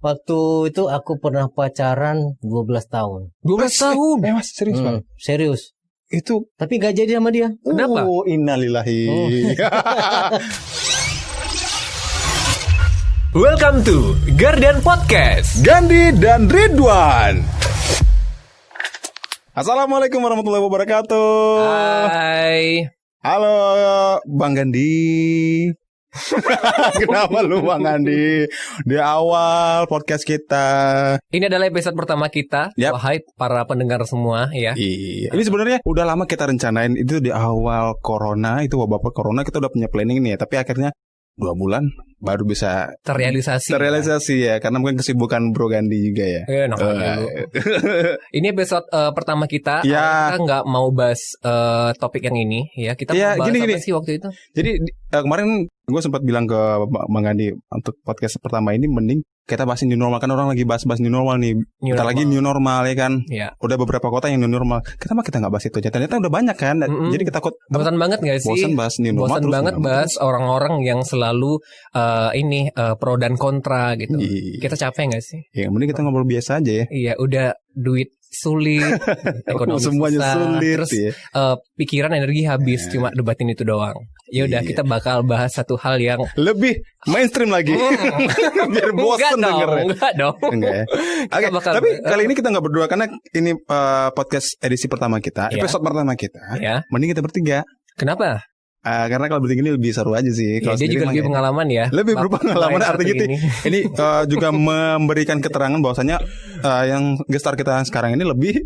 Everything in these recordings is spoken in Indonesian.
Waktu itu aku pernah pacaran 12 tahun. 12 tahun. Mas serius Bang? Serius. Itu Tapi gak jadi sama dia. Kenapa? Innalillahi. Welcome to Garden Podcast. Gandhi dan Ridwan. Assalamualaikum warahmatullahi wabarakatuh. Hai. Halo Bang Gandhi. Kenapa lu Bang Gandhi? Di awal podcast kita. Ini adalah episode pertama kita. Yap. Wahai para pendengar semua ya. Iya. Ini sebenarnya udah lama kita rencanain itu di awal corona, itu wabah corona kita udah punya planning nih ya, tapi akhirnya 2 bulan baru bisa Terrealisasi. ya, karena mungkin kesibukan Bro Gandhi juga ya. Nah, dulu. Ini episode pertama kita. Ya. Kita nggak mau bahas topik yang ini ya. Kita Ya, mau bahas gini. apa sih waktu itu? Jadi kemarin gue sempat bilang ke Bang Gandhi untuk podcast pertama ini mending kita bahas new normal, kan orang lagi bahas new normal nih. Bentar lagi new normal ya kan. Ya. Udah beberapa kota yang new normal. Kenapa kita nggak bahas itu aja? Ternyata udah banyak kan. Jadi kita takut Bosan banget gak sih? bosan bahas new normal. Bosan terus banget new normal bahas orang-orang yang selalu pro dan kontra gitu. Iya. Kita capek gak sih? Ya mending kita ngobrol biasa aja ya. Iya, udah duit sulit, ekonomi Semuanya susah, sulit terus ya. pikiran energi habis cuma debatin itu doang. Ya udah, Iya. kita bakal bahas satu hal yang Lebih mainstream lagi. Biar bosan dengernya. Enggak dong. Enggak ya. Oke, bakal- tapi kali ini kita nggak berdua karena ini podcast edisi pertama kita, Iya. episode pertama kita. Ya. Mending kita bertiga. Kenapa? Karena kalau bertiga ini lebih seru aja sih. Ya, Kalau dia juga sendiri lebih mah pengalaman ya. lebih Bak- berpengalaman, main artinya satu gitu. Ini juga memberikan keterangan bahwasanya yang gestar kita sekarang ini lebih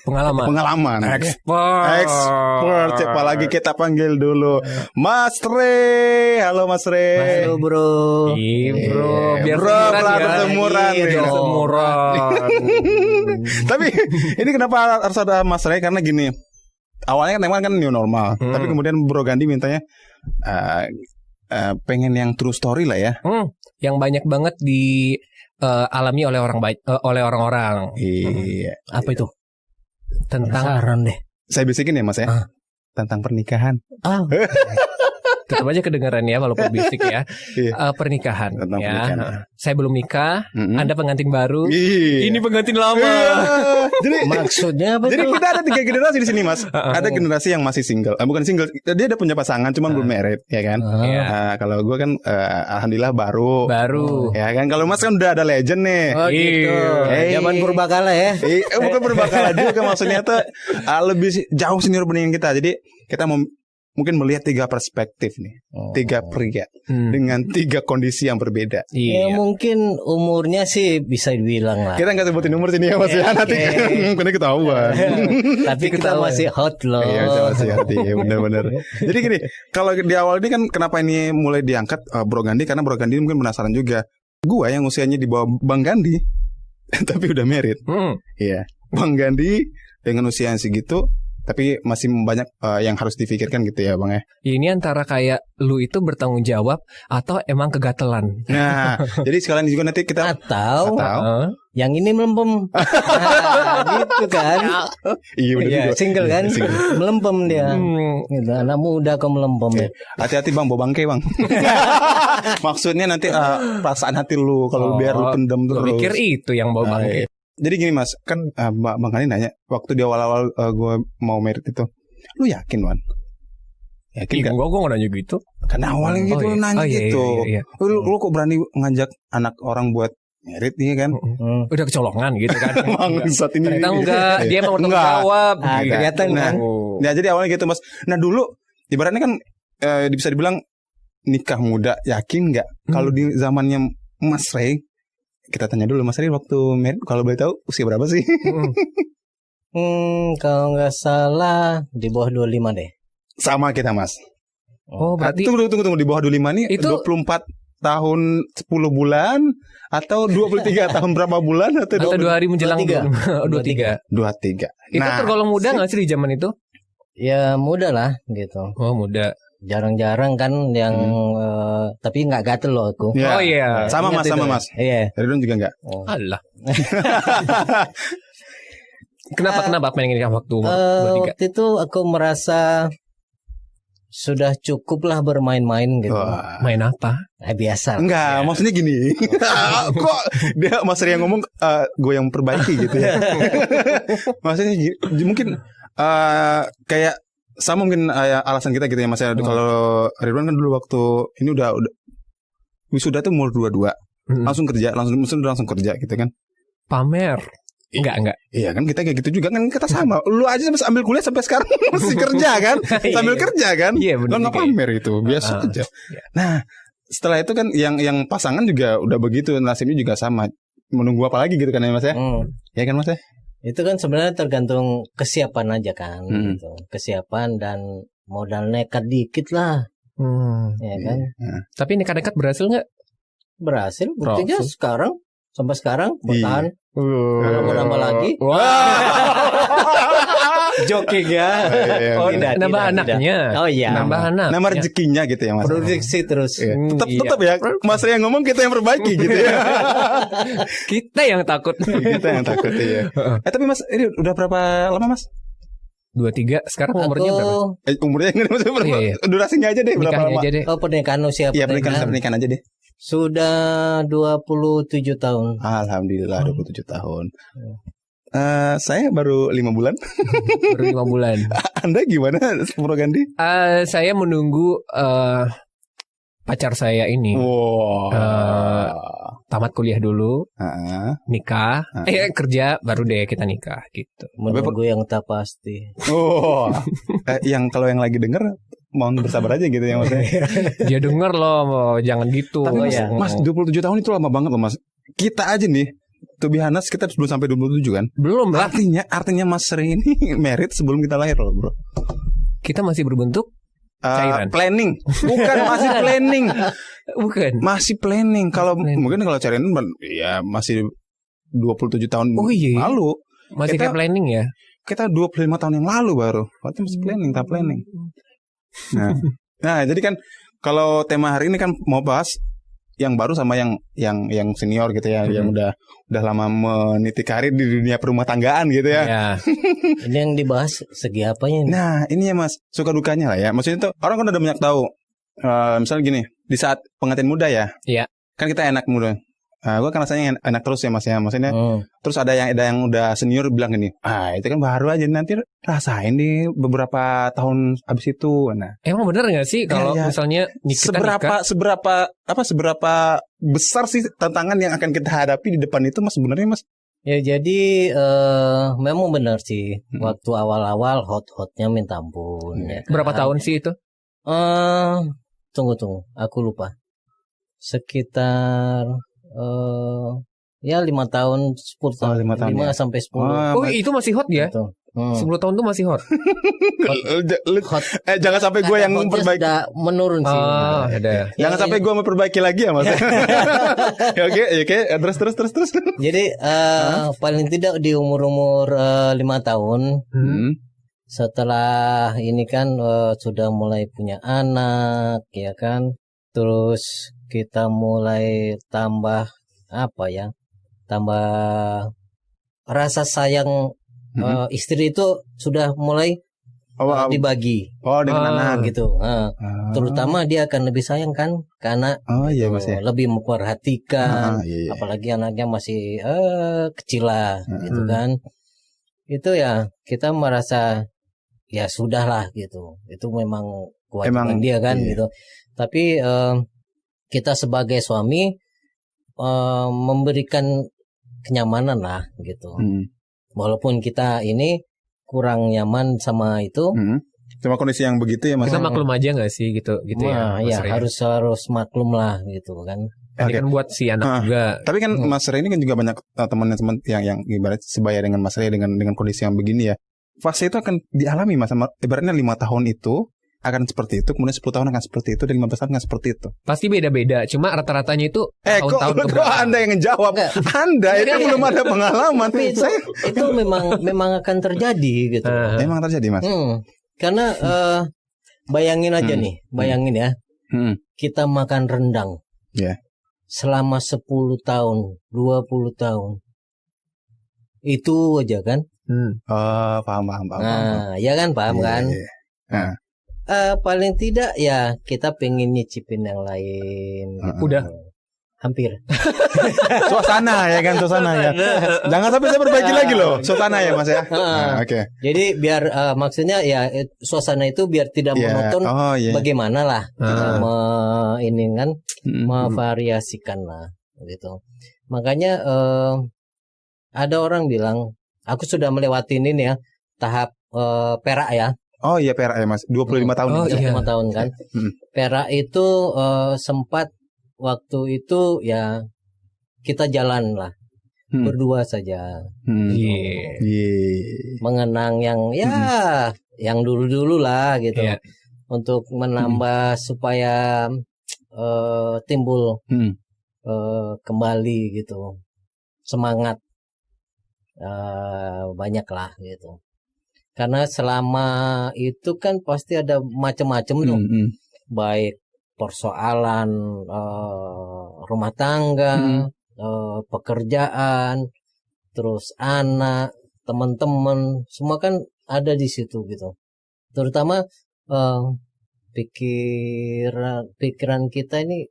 pengalaman. Expert. Siapa lagi kita panggil dulu? Mas Re. Halo Mas Re. Halo bro. Iya bro, biar Bro, semuran harus ya. semuran Iya, nih. biar semuran. Tapi ini kenapa harus ada Mas Re? Karena gini, awalnya kan new normal, tapi kemudian Bro Gandhi mintanya pengen yang true story lah ya. Yang banyak banget dialami oleh orang-orang. Iya. Apa itu? Tentang Penasaran deh. Saya bisikin ya Mas ya. Tentang pernikahan. tetap aja kedengaran ya walaupun bisik ya. Iya. Pernikahan Tentang ya. pernikahan. Saya belum nikah, Anda pengantin baru. Iya. Ini pengantin lama. Jadi Maksudnya apa Jadi tuh? kita ada 3 generasi di sini Mas. Ada generasi yang masih single, bukan single, dia ada punya pasangan, cuman belum married, ya kan? Iya. Kalau gue kan, alhamdulillah baru. Ya kan? Kalau Mas kan udah ada legend nih. Oh gitu. Hey. Zaman purbakala ya. Bukan berbakala juga, maksudnya tuh lebih jauh senior bening kita. Jadi kita mungkin melihat 3 perspektif nih, 3 pria dengan 3 kondisi yang berbeda. Ya Iya. mungkin umurnya sih bisa dibilang lah. Kita nggak sebutin umur sini ya Mas ya, nanti mungkin ketahuan. Tapi kita masih hot loh. Iya, masih hati, ya, benar-benar. Jadi gini, kalau di awal ini kan kenapa ini mulai diangkat Bro Gandhi, karena Bro Gandhi mungkin penasaran juga. Gua yang usianya di bawah Bang Gandhi, tapi udah married. Iya, Bang Gandhi dengan usia yang segitu, tapi masih banyak yang harus difikirkan gitu ya Bang ya. Ini antara kayak lu itu bertanggung jawab atau emang kegatelan. Nah, jadi sekalian juga nanti kita Atau yang ini melempem. Gitu kan. iya benar Iya, juga. single kan. Melempem dia. Gitu, anak muda kok melempem ya. Hati-hati Bang, bawa bangke Bang. Maksudnya nanti perasaan hati lu kalau biar lu pendem Lu terus. pikir itu yang bawa bangke. Jadi gini Mas, kan Bang Gandhi nanya waktu di awal-awal gue mau merit itu, lu yakin Wan? Yakin gak? Gue nggak nanya gitu. Karena awalnya gitu lu nanya gitu. Iya. Lu kok berani ngajak anak orang buat merit nih kan? Udah kecolongan gitu kan. Bangsat ini. Ternyata enggak, dia mau bertanggung Enggak. jawab. Kelihatan kan. Nah, jadi awalnya gitu Mas. Nah dulu ibaratnya kan bisa dibilang nikah muda, yakin nggak? Kalau di zamannya Mas Ray, kita tanya dulu Mas Ray waktu merit, kalau boleh tahu usia berapa sih? Kalau nggak salah di bawah 25 deh. Sama kita Mas. Oh, berarti Tunggu di bawah 25 nih Itu- 24 tahun 10 bulan atau 23 tahun berapa bulan atau atau 2 hari menjelang 23. 23. Itu tergolong muda nggak sih di zaman itu? Ya muda lah gitu. Oh muda. Jarang-jarang kan yang tapi nggak gatel loh aku. Ya. Oh iya. Sama Ingat Mas, sama itu. Mas. Iya. Ridwan juga enggak? Alah. Kenapa pengen nikah waktu 23? Waktu itu aku merasa sudah cukuplah bermain-main gitu. Wah. Main apa? Biasa. Enggak, maksudnya gini. Kok dia Mas Ria ngomong gue yang perbaiki gitu ya. Maksudnya mungkin kayak sama mungkin alasan kita gitu ya Mas. Kalau Ridwan kan dulu waktu ini udah wisuda tuh umur 22. Langsung kerja, langsung kerja gitu kan. Pamer. Enggak. Iya kan kita kayak gitu juga kan kita sama. Lu aja sambil kuliah sampai sekarang masih kerja kan? Sambil kerja kan? Iya benar. Lo nggak pamer itu, biasa aja. Nah, setelah itu kan yang pasangan juga udah begitu, nasibnya juga sama. Menunggu apa lagi gitu kan ya Mas ya? Ya kan Mas ya? Itu kan sebenarnya tergantung kesiapan aja kan, gitu. Kesiapan dan modal nekat dikit lah, ya kan? Tapi nekat-nekat berhasil nggak? Berhasil, buktinya sampai sekarang bertahan. Kalau mau nambah lagi, joking ya. Oh, nambah anaknya. Oh iya, nambah anak. Nama rezekinya gitu ya Mas. Produksi terus. Tetap ya, Mas Ria ngomong kita yang perbaiki gitu ya. Kita yang takut. Kita yang takut ya. Tapi Mas, ini udah berapa lama Mas? 23. Sekarang umurnya berapa? Umurnya nggak maksudnya berapa? Iya. Durasinya aja deh berapa Nikahnya lama? aja deh. Oh, pernikahan usia Iya pernikahan aja deh. Sudah 27 tahun. Alhamdulillah 27 tahun. Saya baru 5 bulan. Baru 5 bulan. Anda gimana, Bro Gandhi? Saya menunggu pacar saya ini tamat kuliah dulu, nikah, kerja, baru deh kita nikah gitu. Menunggu yang tak pasti. Yang kalau yang lagi denger mohon bersabar aja gitu ya Mas. Dia denger loh, jangan gitu. Tapi Mas 27 tahun itu lama banget loh Mas. Kita aja nih, to be honest, kita belum sampai 27 kan? Belum lah. Artinya Mas Ria ini merit sebelum kita lahir loh bro. Kita masih berbentuk cairan. Planning. Bukan, masih planning. Bukan. Masih planning. Mungkin kalau cairan ya masih 27 tahun lalu. Masih kayak planning ya? Kita 25 tahun yang lalu baru. Waktu masih planning, tak planning. Nah, jadi kan kalau tema hari ini kan mau bahas yang baru sama yang senior gitu ya, yang udah lama meniti karir di dunia perumah tanggaan gitu ya. Ini yang dibahas segi apanya ini? Nah, ini ya Mas, suka dukanya lah ya. Maksudnya tuh orang kan udah banyak tahu. Misalnya gini, di saat pengantin muda ya. Iya. Kan kita enak muda. Gue kan rasanya enak terus ya Mas ya. Maksudnya terus ada yang udah senior bilang gini, itu kan baru aja, nanti rasain di beberapa tahun abis itu. Nah, emang bener nggak sih kalau misalnya seberapa besar sih tantangan yang akan kita hadapi di depan itu Mas sebenarnya Mas? Ya jadi memang benar sih, waktu awal-awal hot-hotnya minta ampun. Ya kan? Berapa tahun sih itu? Tunggu, aku lupa. Sekitar ya 5 tahun 10 tahun, 5 sampai 10. Itu masih hot ya? Gitu. 10 tahun tuh masih hot. Hot. Jangan sampai gue yang memperbaiki. Sudah menurun sih. Ada. Jangan sampai gue memperbaiki lagi ya Mas. Oke, terus. Jadi paling tidak di umur 5 tahun. Setelah ini kan sudah mulai punya anak, ya kan. Terus kita mulai tambah tambah rasa sayang istri itu sudah mulai dibagi. Dengan anak gitu. Terutama dia akan lebih sayang kan, karena Mas, ya. lebih memperhatikan, apalagi anaknya masih kecil lah, gitu kan. Itu ya kita merasa ya sudahlah gitu. Itu memang kewajiban dia kan gitu. Tapi kita sebagai suami memberikan kenyamanan lah gitu. Walaupun kita ini kurang nyaman sama itu, sama kondisi yang begitu ya Mas. Kita maklum aja nggak sih gitu ya. Ya harus maklum lah gitu kan. Ini kan buat si anak juga. Tapi kan Mas Ria ini kan juga banyak teman-teman yang ibarat sebaya dengan Mas Ria dengan kondisi yang begini ya. Fase itu akan dialami Mas, ibaratnya 5 tahun itu akan seperti itu, kemudian 10 tahun akan seperti itu, dan 15 tahun akan seperti itu. Pasti beda-beda, cuma rata-ratanya itu tahun-tahun kok Anda yang ngejawab? Anda itu belum ada pengalaman. Itu memang akan terjadi gitu. Memang terjadi Mas. Karena bayangin aja nih, ya. Kita makan rendang. Selama 10 tahun, 20 tahun. Itu aja kan? Paham. Nah, ya kan, paham kan? Nah, paling tidak ya kita pengen nyicipin yang lain. Gitu. Udah. Hampir. Suasana ya kan, suasana ya. Jangan sampai saya perbaiki lagi loh, suasana ya Mas ya. Oke. Jadi biar maksudnya ya suasana itu biar tidak monoton. Bagaimana lah kita ini kan memvariasikan lah gitu. Makanya ada orang bilang aku sudah melewati ini ya tahap perak ya. Oh iya perak ya Mas, 25 tahun. 25 tahun kan. Perak itu sempat waktu itu ya kita jalan lah berdua saja. Mengenang yang ya yang dulu-dulu lah gitu. Untuk menambah supaya timbul kembali gitu. Semangat banyak lah gitu. Karena selama itu kan pasti ada macam-macam tuh. Baik persoalan rumah tangga, pekerjaan, terus anak, teman-teman, semua kan ada di situ gitu. Terutama pikiran kita ini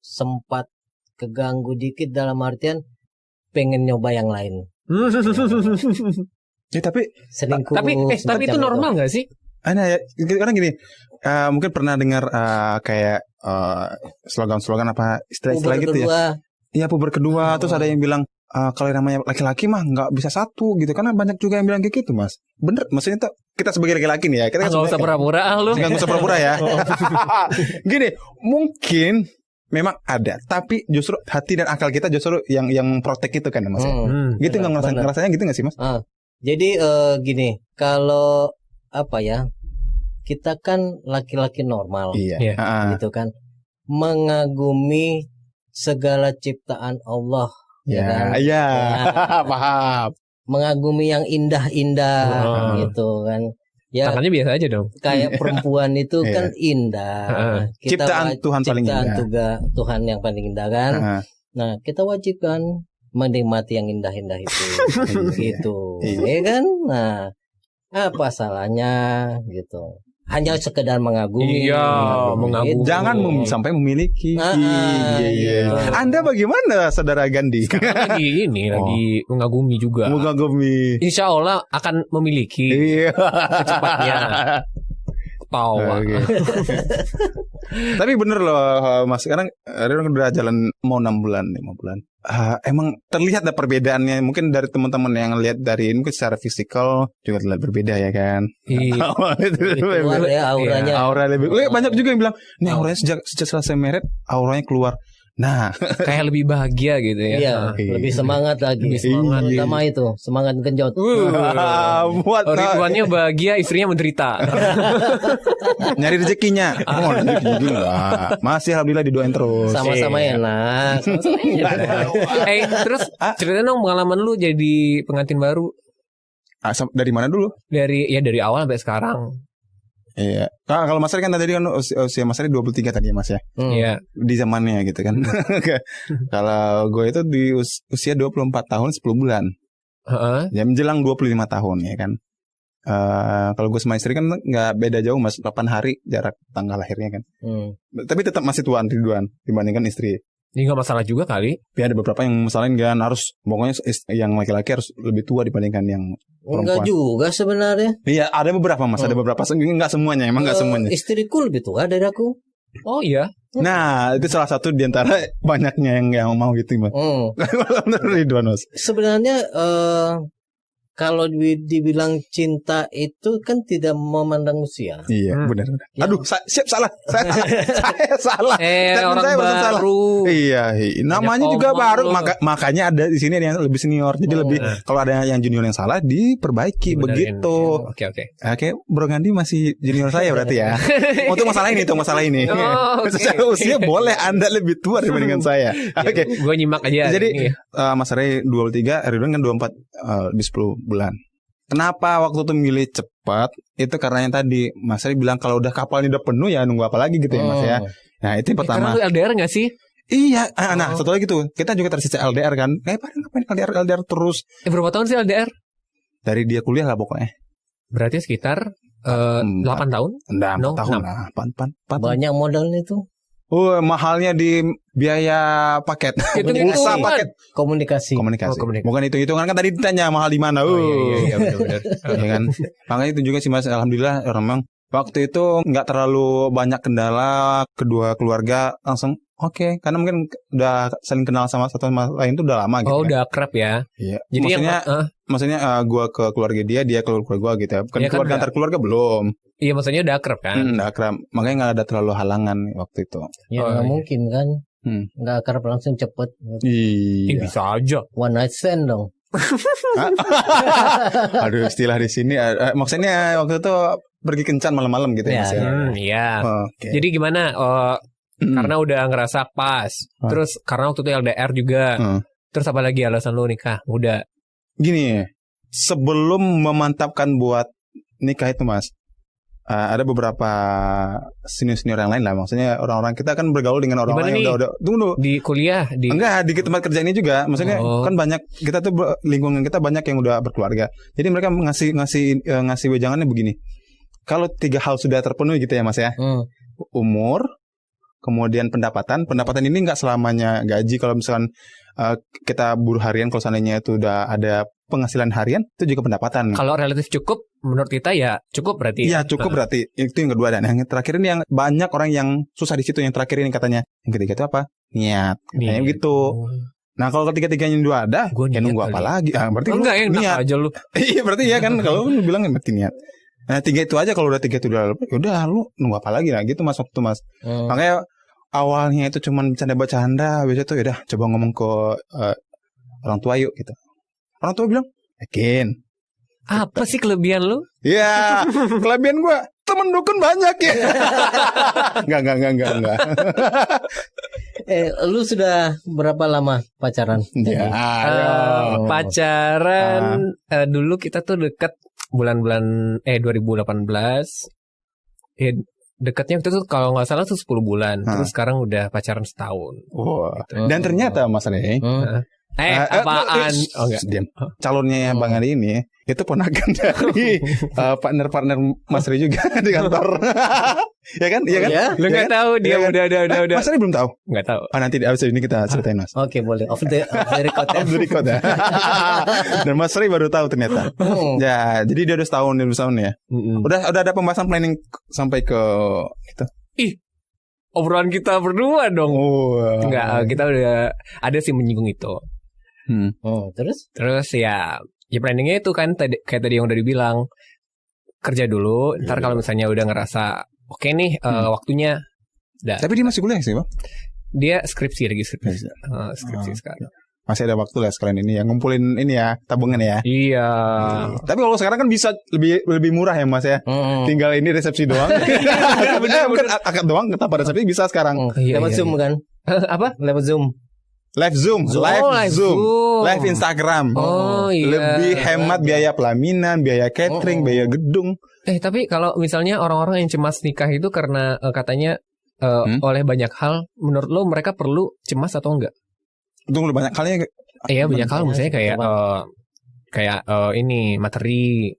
sempat keganggu dikit dalam artian pengen nyoba yang lain. Ya tapi selingkuh. Tapi itu normal nggak sih? Ya, karena gini, mungkin pernah dengar kayak slogan-slogan apa istilah-istilah gitu ya. Iya puber kedua. Terus ada yang bilang kalau yang namanya laki-laki mah nggak bisa satu gitu. Karena banyak juga yang bilang kayak gitu Mas. Bener, maksudnya tuh kita sebagai laki-laki nih ya. Kita nggak usah pura-pura lu. Nggak usah pura-pura ya. Gini, mungkin memang ada, tapi justru hati dan akal kita justru yang protek itu kan Mas. Gitu nggak ngerasanya gitu nggak sih Mas? Jadi gini, kalau apa ya, kita kan laki-laki normal, gitu kan, mengagumi segala ciptaan Allah, ya kan? Iya, paham. Mengagumi yang indah-indah, gitu kan. Ya, tangannya biasa aja dong. Kayak perempuan itu kan indah. Ciptaan Tuhan paling indah. Ciptaan Tuhan yang paling indah kan. Nah, kita wajib kan menikmati yang indah-indah itu, gitu, ya kan? Nah, apa salahnya gitu? Hanya sekedar mengagumi. Mengagumi. Jangan sampai memiliki. Anda bagaimana, Saudara Gandhi? Sekarang lagi mengagumi juga. Mengagumi. Insya Allah akan memiliki secepatnya. Tapi bener loh Mas, sekarang udah jalan mau 6 bulan. Emang terlihat ada perbedaannya. Mungkin dari teman-teman yang lihat dari ini secara fisikal juga terlihat berbeda ya kan. Aura lebih. Banyak juga yang bilang, nih auranya sejak selesai married auranya keluar. Nah, kayak lebih bahagia gitu ya. Iya, lebih semangat lagi. Sama itu, semangat genjot. Ridwannya bahagia, istrinya menderita. Nyari rezekinya. Masih alhamdulillah didoain terus. Sama-sama enak. Terus ceritain dong pengalaman lu jadi pengantin baru. Dari mana dulu? Dari awal sampai sekarang. Iya. Kalau Mas Ari kan tadi kan usia Mas Ari 23 tadi ya Mas ya. Iya. Di zamannya gitu kan. Kalau gue itu di usia 24 tahun 10 bulan. Ya menjelang 25 tahun ya kan. Kalau gue sama istri kan nggak beda jauh Mas, 8 hari jarak tanggal lahirnya kan. Tapi tetap masih tuan Ridwan dibandingkan istri. Ini gak masalah juga kali. Ya ada beberapa yang masalahin kan harus, pokoknya yang laki-laki harus lebih tua dibandingkan yang perempuan. Enggak juga sebenarnya. Iya ada beberapa Mas, ada beberapa. Enggak semuanya, emang enggak semuanya. Istriku lebih tua dari aku. Oh iya. Nah itu salah satu diantara banyaknya yang mau gitu Mas. Menurut Ridwan Mas. Sebenarnya kalau dibilang cinta itu kan tidak memandang usia. Iya, benar. Aduh, salah. Saya salah. Orang saya baru. salah. Iya, namanya juga baru. Makanya ada di sini ada yang lebih senior. Jadi lebih kalau ada yang junior yang salah diperbaiki begitu. Oke, Bro Gandhi masih junior saya berarti ya. Untuk masalah ini, Secara usia boleh Anda lebih tua dibandingkan saya. Oke. Gue nyimak aja. Jadi Mas Ray 23, Ridwan kan 24 di 10 bulan. Kenapa waktu itu milih cepat? Itu karena yang tadi Mas Ray bilang kalau udah kapalnya udah penuh ya nunggu apa lagi gitu ya Mas ya. Nah itu yang pertama. Karena lu LDR gak sih? Iya. Nah satu lagi tuh kita juga tersisa LDR kan. Ngapain LDR terus? Berapa tahun sih LDR? Dari dia kuliah lah pokoknya. Berarti sekitar 8 tahun? Enggak, 4 No, tahun 6. lah. 4 Banyak modalnya itu. Mahalnya di biaya paket. Pulsa paket. Komunikasi. Komunikasi. Komunikasi. Bukan hitung-hitungan kan tadi ditanya mahal di mana. Iya benar-benar. Ya kan. Makanya itu juga sih Mas, alhamdulillah memang waktu itu nggak terlalu banyak kendala, kedua keluarga langsung oke, karena mungkin udah saling kenal sama satu sama lain itu udah lama gitu. Oh, kan. udah akrab ya. Iya. Jadi Maksudnya gua ke keluarga dia ke keluarga gua gitu ya. Bukan Iya kan, keluarga antar keluarga belum. iya maksudnya udah akrab kan. Udah akrab. Makanya nggak ada terlalu halangan waktu itu. Ya nggak mungkin kan. Nggak akrab langsung cepet. Ih, Iya. bisa aja. One night stand dong. Aduh, istilah di sini maksudnya waktu itu pergi kencan malam-malam gitu ya, Mas ya. Iya. Oke. Jadi gimana? Karena udah ngerasa pas. Terus karena waktu itu LDR juga. Terus apa lagi alasan lu nikah? Udah. Gini, sebelum memantapkan buat nikah itu Mas, ada beberapa senior-senior yang lain lah. Maksudnya orang-orang kita kan bergaul dengan orang-orang yang udah tunggu. Di kuliah? Enggak, di tempat kerja ini juga. Maksudnya kan banyak, kita tuh lingkungan kita banyak yang udah berkeluarga. Jadi mereka ngasih wejangannya begini. Kalau 3 hal sudah terpenuhi gitu ya Mas ya. Umur, kemudian pendapatan ini nggak selamanya gaji. Kalau misalkan kita buruh harian, kalau seandainya itu udah ada penghasilan harian, itu juga pendapatan. Kalau relatif cukup, menurut kita ya cukup berarti. Iya cukup berarti. Itu yang kedua. Dan yang terakhir ini yang banyak orang yang susah di situ. Yang terakhir ini katanya. Yang ketiga itu apa? Niat. Kayak gitu. Nah kalau ketiga-tiganya dua ada, ya nunggu apa lagi? Berarti enggak yang niat aja lu. Iya berarti ya kan. Kalau lu bilang berarti niat. Nah 3 itu aja, kalau udah 3 itu udah lu nunggu apa lagi lah gitu Mas waktu Mas. Makanya awalnya itu cuman bercanda-bercanda, biasa tuh udah coba ngomong ke orang tua yuk gitu. Orang tua bilang, yakin. Apa sih kelebihan lu? Ya, kelebihan gua temen dukun banyak ya. Enggak. Lu sudah berapa lama pacaran? Ya, pacaran dulu kita tuh deket bulan-bulan 2018. Dekatnya itu tuh kalau nggak salah tuh 10 bulan. Terus sekarang udah pacaran setahun. Gitu. Dan ternyata Mas Rey, apaan? Oh enggak. Diam. Calonnya Bang Adi ini itu ponakan dari partner Mas Rey juga di kantor. Ya kan? Iya kan? Lu nggak tahu dia udah. Mas Rey belum tahu? Nggak tahu. Nanti di abis ini kita ceritain Mas. Oke, boleh. Off the record ya. Off the record ya. Dan Mas Rey baru tahu ternyata. Ya, jadi dia udah setahun ya. Udah ada pembahasan planning sampai ke itu. Ih, obrolan kita berdua dong. Enggak, kita udah ada sih menyinggung itu. Terus ya planningnya itu kan kayak tadi yang udah dibilang, kerja dulu. Ntar kalau misalnya udah ngerasa oke nih waktunya. Tapi dia masih kuliah sih Bang? Dia skripsi sekarang. Masih ada waktu lah sekalian ini ya, ngumpulin ini ya, tabungan ya. Iya. Tapi kalau sekarang kan bisa lebih murah ya Mas ya. Tinggal ini resepsi doang. Bukan akad doang, tanpa resepsi bisa sekarang. Lewat Zoom kan? Apa? Lewat Zoom. Live Zoom. Live Instagram. Lebih hemat biaya pelaminan, biaya catering, biaya gedung. Tapi kalau misalnya orang-orang yang cemas nikah itu karena katanya oleh banyak hal, menurut lo mereka perlu cemas atau enggak? Tunggu banyak halnya. Iya banyak hal, misalnya kayak ini materi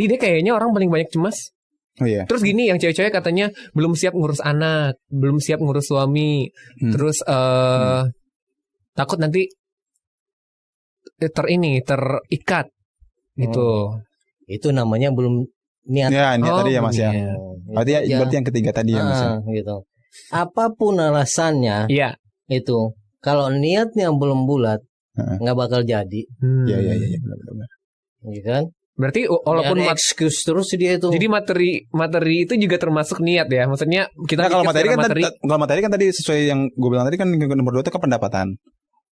deh kayaknya orang paling banyak cemas. Oh iya. Terus gini, yang cewek-cewek katanya belum siap ngurus anak, belum siap ngurus suami, terus takut nanti terikat gitu. Itu namanya belum niat. Ya, niat tadi ya Mas ya. Berarti yang ketiga tadi ya Mas. Gitu. Apapun alasannya, itu kalau niatnya belum bulat, nggak bakal jadi. Iya, benar-benar. Iya kan? Berarti walaupun excuse terus dia itu. Jadi materi itu juga termasuk niat ya. Maksudnya kita kalau materi kan tadi sesuai yang gue bilang tadi kan nomor 2 itu kan pendapatan.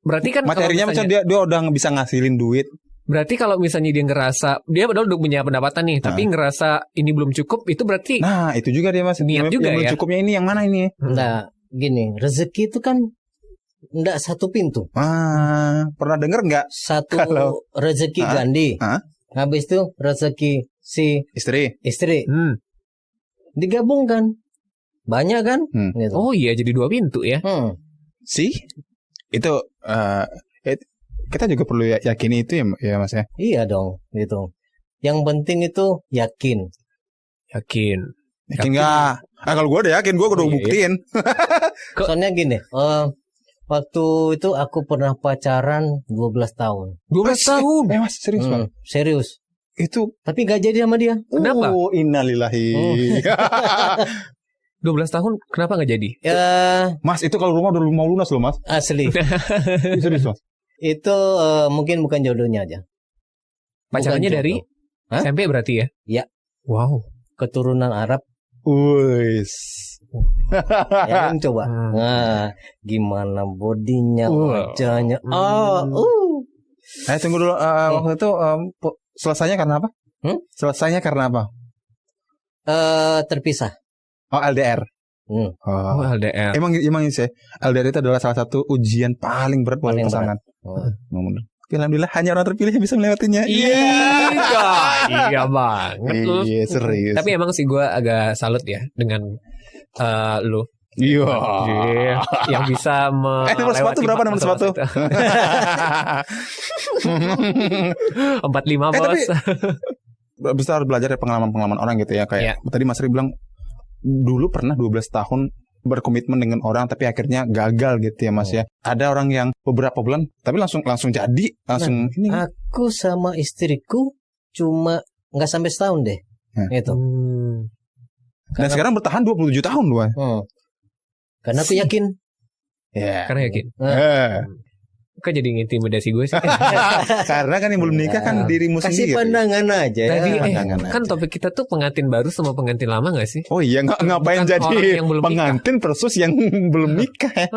Berarti kan materinya macam dia udah bisa ngasilin duit. Berarti kalau misalnya dia ngerasa dia padahal udah punya pendapatan nih, tapi ngerasa ini belum cukup, itu berarti. Nah, itu juga dia Mas. Niat juga yang ya. Belum cukupnya ini yang mana ini? Nah, gini, rezeki itu kan enggak satu pintu. Pernah denger nggak? Satu rezeki gandi. Habis itu rezeki si istri. Digabungkan. Banyak kan? Gitu. Oh iya, jadi 2 pintu ya. Itu kita juga perlu yakini itu ya Mas ya. Iya dong, gitu. Yang penting itu yakin. Yakin nggak? Kalau gue udah yakin, gue udah buktiin. Soalnya gini, waktu itu aku pernah pacaran 12 tahun. 12 tahun? Mas serius Bang? Serius. Itu tapi gak jadi sama dia. Kenapa? Innalillahi. 12 tahun kenapa gak jadi? Ya, Mas itu kalau rumah udah mau lunas loh Mas. Asli. Serius Mas? Itu mungkin bukan jodohnya aja. Pacarannya dari SMP berarti ya? Ya. Wow. Keturunan Arab. Wis. Ya kan coba. Nah, gimana bodinya, wajahnya. Tunggu dulu. Waktu itu selesainya karena apa? Selesainya karena apa? Terpisah. Oh LDR. Oh LDR. Emang sih LDR itu adalah salah satu ujian paling berat buat pasangan. Tapi alhamdulillah hanya orang terpilih yang bisa melewatinya. Iya banget lu. Iya serius. Tapi emang sih gue agak salut ya dengan lu. Iya. Yang bisa nomor sepatu berapa nomor sepatu? 45 bos. Bisa harus belajar dari pengalaman-pengalaman orang gitu ya. Kayak tadi Mas Ri bilang dulu pernah 12 tahun berkomitmen dengan orang tapi akhirnya gagal gitu ya Mas ya. Ada orang yang beberapa bulan tapi langsung jadi ini. Aku sama istriku cuma nggak sampai setahun deh. Itu. Dan sekarang bertahan 27 tahun loh. Karena aku yakin. Karena yakin. Kok jadi ngintimidasi gue sih? Karena kan yang belum nikah kan dirimu sendiri. Kasih pandangan aja. Tadi kan topik kita tuh pengantin baru sama pengantin lama gak sih? Oh iya, ngapain jadi pengantin versus yang belum nikah ya?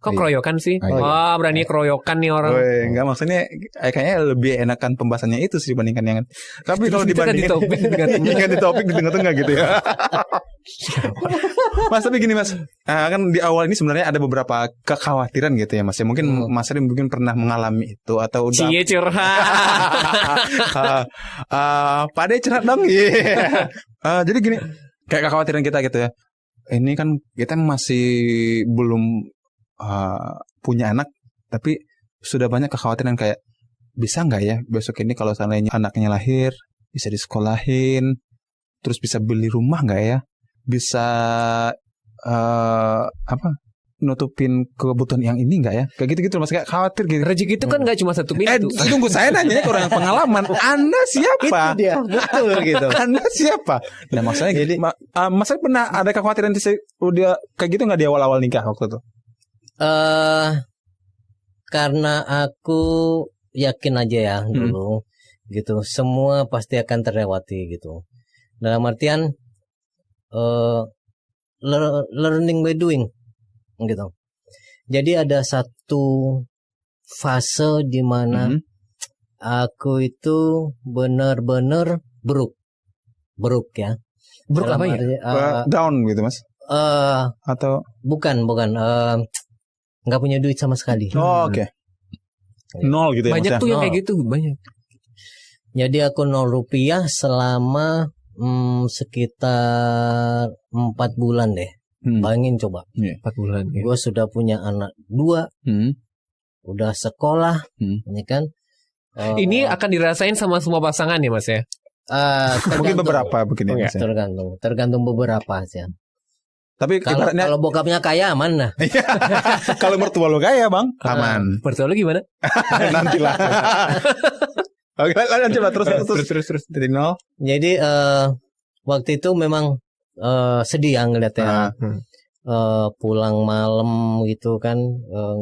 Kok keroyokan sih? Wah berani keroyokan nih orang. Enggak, maksudnya kayaknya lebih enakan pembahasannya itu sih dibandingkan yang. Tapi kalau dibandingin di topik di tengah-tengah gitu ya. Mas tapi gini Mas, kan di awal ini sebenarnya ada beberapa kekhawatiran gitu ya Mas ya. Mungkin Mas Rim mungkin pernah mengalami itu atau udah. Cie curhat. Pade curhat dong. Jadi gini, kayak kekhawatiran kita gitu ya. Ini kan kita masih belum punya anak, tapi sudah banyak kekhawatiran kayak bisa nggak ya besok ini kalau seandainya anaknya lahir bisa disekolahin, terus bisa beli rumah nggak ya, bisa nutupin kebutuhan yang ini nggak ya, kayak gitu Mas, kayak khawatir gitu. Rezeki itu kan nggak cuma satu pintu. Tunggu saya nanya ke orang pengalaman. Anda siapa? Itu dia, betul gitu. Anda siapa? Nah maksudnya jadi Mas pernah ada kekhawatiran udah kayak gitu nggak di awal-awal nikah waktu itu? Karena aku yakin aja ya dulu gitu, semua pasti akan terlewati gitu. Dalam artian learning by doing gitu. Jadi ada satu fase di mana aku itu benar-benar buruk ya. Buruk apa ya? Down gitu Mas? Atau bukan nggak punya duit sama sekali. Oh, oke. Nol gitu ya. Banyak tuh yang kayak gitu, banyak. Jadi aku 0 rupiah selama sekitar 4 bulan deh. Bayangin coba. 4 bulan. Ya. Gue sudah punya anak 2, udah sekolah, ini kan. Ini akan dirasain sama semua pasangan ya Mas ya? Mungkin beberapa begini. Tergantung beberapa sih. Tapi kalau bokapnya kaya aman lah. Kalau mertua lo kaya bang, aman. Mertua lo gimana? Nantilah. Oke, coba terus dari nol. Jadi waktu itu memang sedih ya ngeliatnya. Pulang malam gitu kan,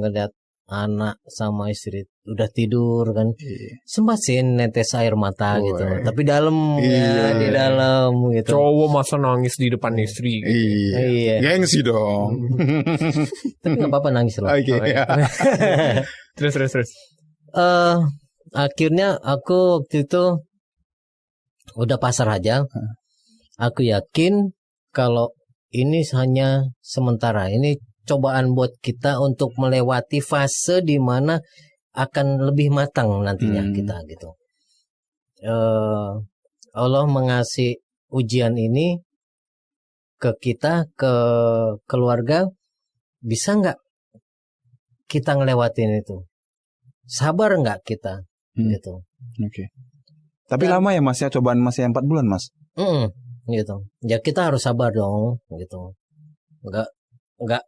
ngeliat anak sama istri udah tidur kan, sempat sih netes air mata gitu, tapi dalam ya, di dalam gitu. Cowok masa nangis di depan istri gitu. Iya. Gengsi dong. Tapi nggak apa-apa nangis loh. Terus. Akhirnya aku waktu itu udah pasrah aja. Aku yakin kalau ini hanya sementara, ini cobaan buat kita untuk melewati fase di mana akan lebih matang nantinya kita gitu. Allah mengasih ujian ini ke kita, ke keluarga, bisa nggak kita ngelewatin itu? Sabar nggak kita? Gitu. Oke. Tapi lama ya Mas ya, cobaan Mas ya 4 bulan Mas? gitu. Ya kita harus sabar dong gitu. Enggak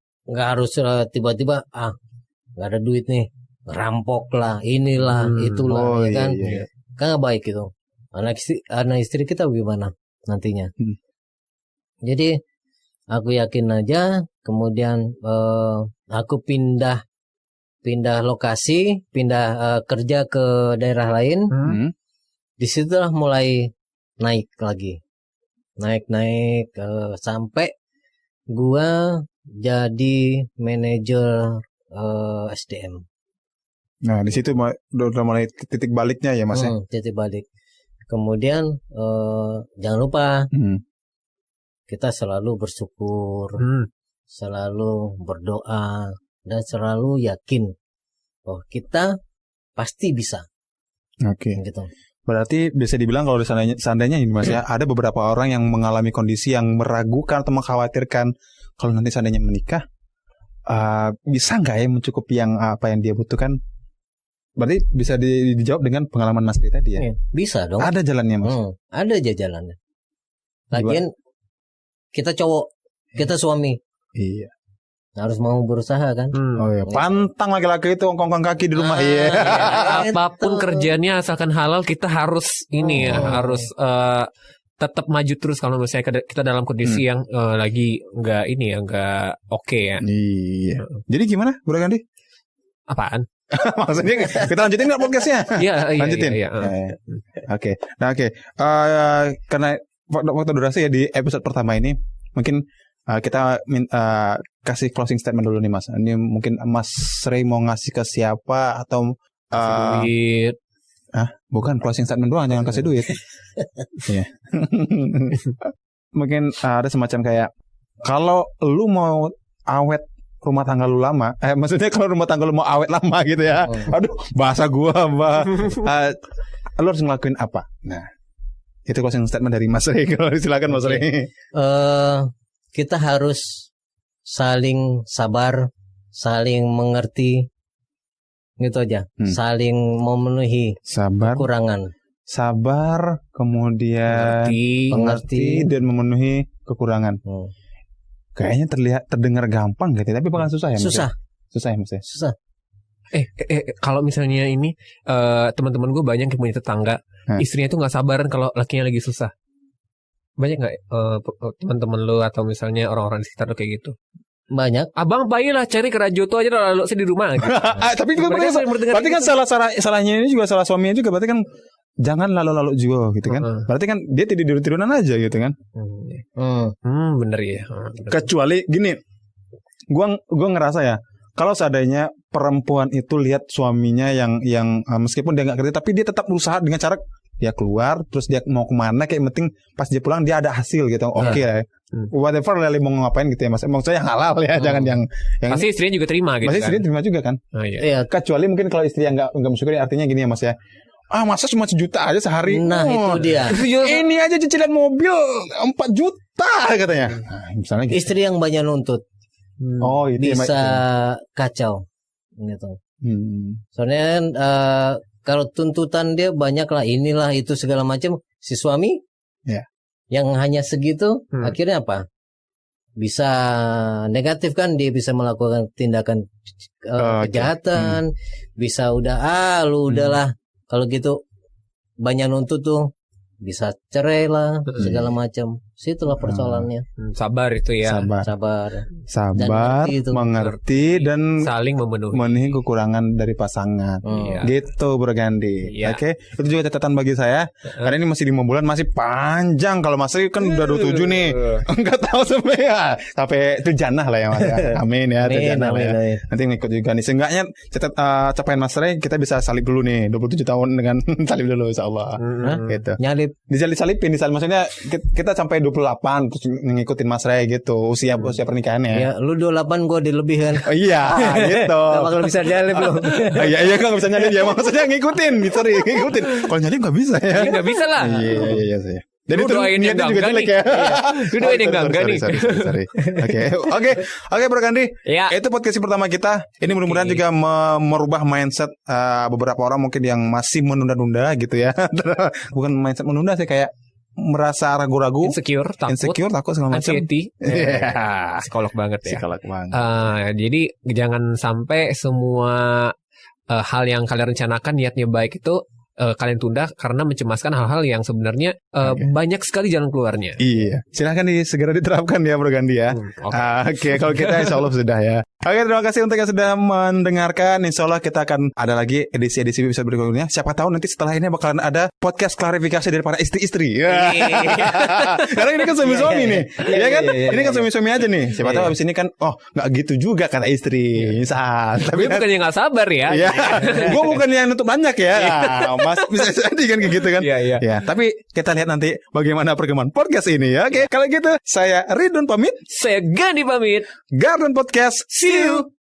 harus tiba-tiba nggak ada duit nih, rampok lah, inilah, itulah, ya kan? Iya. Kan nggak baik gitu. Anak istri kita gimana nantinya? Jadi aku yakin aja. Kemudian aku pindah lokasi, kerja ke daerah lain. Disitulah mulai naik lagi, naik sampai gua jadi manajer SDM. Nah di situ udah mulai titik baliknya ya Mas ya. Titik balik. Kemudian jangan lupa kita selalu bersyukur, selalu berdoa, dan selalu yakin bahwa kita pasti bisa. Oke. Gitu. Berarti bisa dibilang kalau seandainya ini Mas ya, ada beberapa orang yang mengalami kondisi yang meragukan atau mengkhawatirkan kalau nanti seandainya menikah, bisa nggak ya mencukupi apa yang dia butuhkan? Berarti bisa dijawab dengan pengalaman Mas tadi ya? Bisa dong. Ada jalannya Mas? Ada aja jalannya. Lagian kita cowok, kita suami. Iya. Harus mau berusaha kan? Oh iya, pantang laki-laki itu ongkong kaki di rumah. Iya. Apapun kerjanya asalkan halal, kita harus harus tetap maju terus kalau misalnya kita dalam kondisi yang lagi nggak oke ya. Iya. Jadi gimana, Bro Gandhi? Apaan? Maksudnya kita lanjutin nggak podcastnya? Iya. Lanjutin. Iya. Oke. Nah karena waktu durasi ya di episode pertama ini mungkin kita kasih closing statement dulu nih Mas. Ini mungkin Mas Ray mau ngasih ke siapa atau duit? Bukan closing statement doang, jangan kasih duit. Iya. Mungkin ada semacam kayak kalau lu mau awet rumah tangga lu lama, maksudnya kalau rumah tangga lu mau awet lama gitu ya. Aduh, bahasa gua Mbak. Lu harus ngelakuin apa? Nah, itu closing statement dari Mas Ray. Silakan Mas Ray. Kita harus saling sabar, saling mengerti, gitu aja. Saling memenuhi kekurangan. Sabar, kemudian mengerti dan memenuhi kekurangan. Kayaknya terdengar gampang gitu, tapi bakal susah ya Mas? Susah ya Mas ya? Susah. Kalau misalnya ini teman-teman gue banyak yang punya tetangga, istrinya tuh nggak sabaran kalau lakinya lagi susah. Banyak nggak teman-teman lo atau misalnya orang-orang di sekitar lo kayak gitu? Banyak. Abang bayilah cari kerajoto aja lalu saya di rumah. Gitu. Tapi itu berarti kan salahnya ini juga salah suaminya juga. Berarti kan jangan lalu-lalu juga gitu kan. Berarti kan dia tidur-tiduran aja gitu kan. Bener ya. Kecuali gini, gua ngerasa ya, kalau seandainya perempuan itu lihat suaminya yang meskipun dia nggak kerja tapi dia tetap berusaha dengan cara dia keluar terus dia mau kemana kayak penting pas dia pulang dia ada hasil gitu. Oke lah. Whatever Leli mau ngapain gitu ya Mas. Maksudnya yang halal ya, jangan yang pasti istrinya juga terima gitu. Pasti istrinya terima juga kan. Iya. Kecuali mungkin kalau istri yang nggak mensyukuri, artinya gini ya Mas ya. Masa cuma 1 juta aja sehari? Nah itu dia. Ini aja cicilan mobil 4 juta katanya. Misalnya gitu. Istri yang banyak nuntut. Itu bisa kacau gitu. Soalnya kalau tuntutan dia banyak lah, inilah itu segala macam, si suami yang hanya segitu, akhirnya apa? Bisa negatif kan, dia bisa melakukan tindakan kejahatan, bisa lu udahlah kalau gitu banyak nuntut tuh bisa cerai lah segala macam. Situlah persoalannya. Sabar itu ya. Sabar, mengerti dan saling memenuhi kekurangan dari pasangan. Gitu Bro Gandhi. Oke, itu juga catatan bagi saya. Karena ini masih 5 bulan, masih panjang. Kalau Mas Ray kan udah 27 nih. Enggak tahu sampai itu jannah lah ya Mas ya. Amin ya, itu jannah lah ya. Nanti ngikut juga nih. Seenggaknya capaian Mas Ray kita bisa salib dulu nih 27 tahun dengan salib dulu insyaallah. Gitu. Nyalip. Disalip-salipin maksudnya kita sampai 28 terus ngikutin Mas Ray gitu usia pernikahannya. Ya, lu 28 gua dilebih kan. Oh iya, gitu. Gak bakal bisa nyalip lu. Iya kan gak bisa nyalip ya. Maksudnya ngikutin. Kalau nyalip gak bisa ya. Gak bisa lah. Iya sih. Jadi itu niatnya juga jelek ya. Lu doain yang gangga nih. Sorry. Oke Bro Gandhi. Itu podcast pertama kita. Ini mudah-mudahan juga merubah mindset beberapa orang mungkin yang masih menunda-nunda gitu ya. Bukan mindset menunda sih, kayak merasa ragu-ragu, insecure, takut segala macam. Anxiety. Psikolog banget ya. Psikolog banget. Jadi jangan sampai semua hal yang kalian rencanakan niatnya baik itu kalian tunda karena mencemaskan hal-hal yang sebenarnya banyak sekali jalan keluarnya. Iya, silahkan segera diterapkan ya Bro Gandhi ya. Oke, kalau kita insya Allah sudah ya. Oke, terima kasih untuk yang sudah mendengarkan. Insya Allah kita akan ada lagi edisi-edisi episode berikutnya. Siapa tahu nanti setelah ini bakalan ada podcast klarifikasi dari para istri-istri. Karena ini kan suami-suami nih, ya kan? Ini kan suami-suami aja nih. Siapa tahu abis ini kan, nggak gitu juga kata istri. Misal, tapi bukannya nggak sabar ya. Gue bukan yang nutup banyak ya. Mas bisa jadi kan kayak gitu kan. Iya. Ya, tapi kita lihat nanti bagaimana perkembangan podcast ini ya. Oke, kalau gitu saya Ridwan pamit. Saya Gandhi pamit. Garden Podcast. See you.